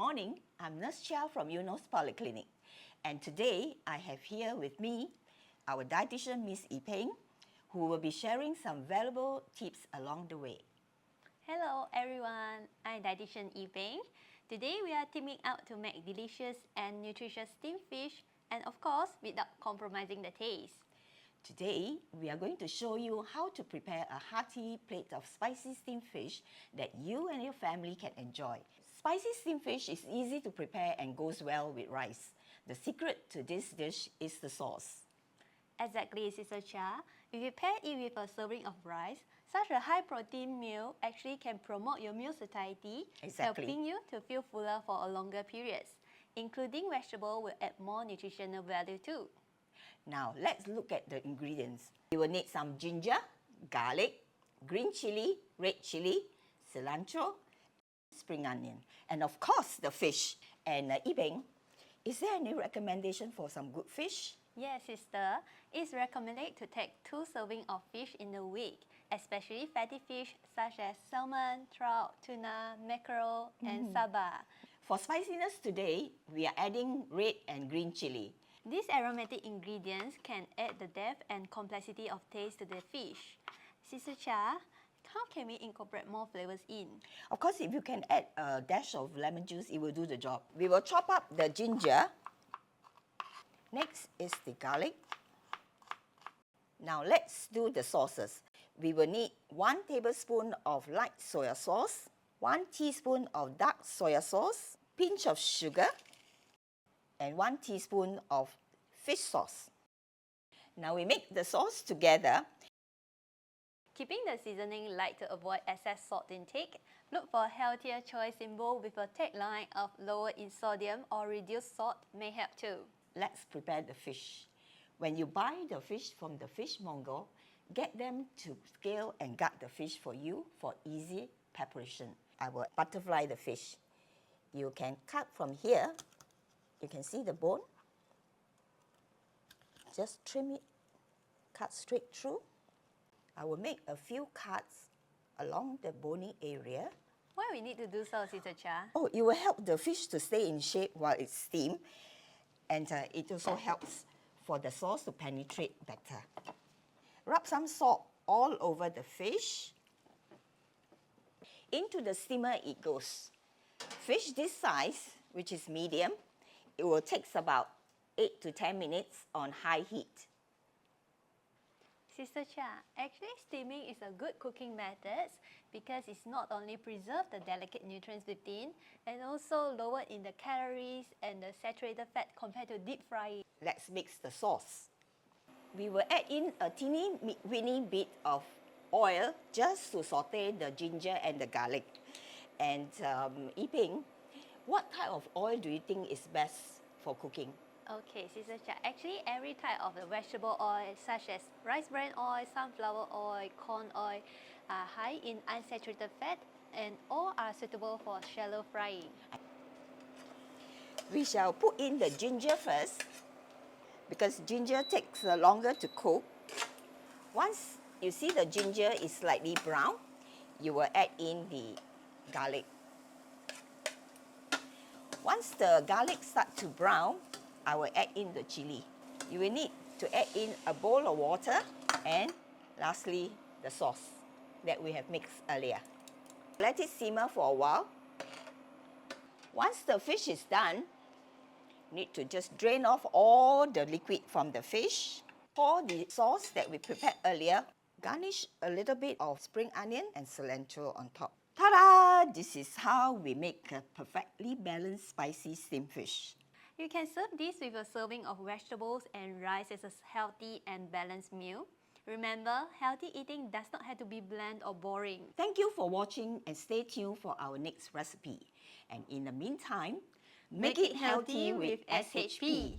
morning, I'm Nurse Chia from Eunos Polyclinic, and today I have here with me our dietitian Miss Peng, who will be sharing some valuable tips along the way. Hello everyone, I'm dietitian Peng. Today we are teaming up to make delicious and nutritious steamed fish, and of course without compromising the taste. Today, we are going to show you how to prepare a hearty plate of spicy steamed fish that you and your family can enjoy. Spicy steamed fish is easy to prepare and goes well with rice. The secret to this dish is the sauce. Exactly, Sister Chia. If you pair it with a serving of rice, such a high-protein meal actually can promote your meal satiety, helping you to feel fuller for a longer period. Including vegetable will add more nutritional value too. Now, let's look at the ingredients. You will need some ginger, garlic, green chili, red chili, cilantro, spring onion, and of course the fish. And Peng, is there any recommendation for some good fish? Yes, sister. It's recommended to take 2 servings of fish in a week, especially fatty fish such as salmon, trout, tuna, mackerel, and saba. For spiciness today, we are adding red and green chili. These aromatic ingredients can add the depth and complexity of taste to the fish. Sister Chia, how can we incorporate more flavors in? Of course, if you can add a dash of lemon juice, it will do the job. We will chop up the ginger. Next is the garlic. Now let's do the sauces. We will need 1 tablespoon of light soya sauce, 1 teaspoon of dark soya sauce, pinch of sugar, and 1 teaspoon of fish sauce. Now we make the sauce together. Keeping the seasoning light to avoid excess salt intake, look for a healthier choice in bowl with a tagline of lower in sodium or reduced salt may help too. Let's prepare the fish. When you buy the fish from the fishmonger, get them to scale and gut the fish for you for easy preparation. I will butterfly the fish. You can cut from here. You can see the bone. Just trim it, cut straight through. I will make a few cuts along the bony area. Why we need to do so, Sister Chia? Oh, it will help the fish to stay in shape while it's steamed. And it also helps for the sauce to penetrate better. Rub some salt all over the fish. Into the steamer it goes. Fish this size, which is medium, it will take about 8 to 10 minutes on high heat. Sister Chia, actually steaming is a good cooking method because it's not only preserve the delicate nutrients within and also lower in the calories and the saturated fat compared to deep frying. Let's mix the sauce. We will add in a teeny weeny bit of oil just to saute the ginger and the garlic. And Peng, what type of oil do you think is best for cooking? Okay, Sister Chia, actually every type of the vegetable oil such as rice bran oil, sunflower oil, corn oil are high in unsaturated fat and all are suitable for shallow frying. We shall put in the ginger first because ginger takes longer to cook. Once you see the ginger is slightly brown, you will add in the garlic. Once the garlic starts to brown, I will add in the chili. You will need to add in a bowl of water and lastly the sauce that we have mixed earlier. Let it simmer for a while. Once the fish is done, you need to just drain off all the liquid from the fish. Pour the sauce that we prepared earlier. Garnish a little bit of spring onion and cilantro on top. Ta-da! This is how we make a perfectly balanced spicy steamed fish. You can serve this with a serving of vegetables and rice as a healthy and balanced meal. Remember, healthy eating does not have to be bland or boring. Thank you for watching and stay tuned for our next recipe. And in the meantime, make it healthy with SHP.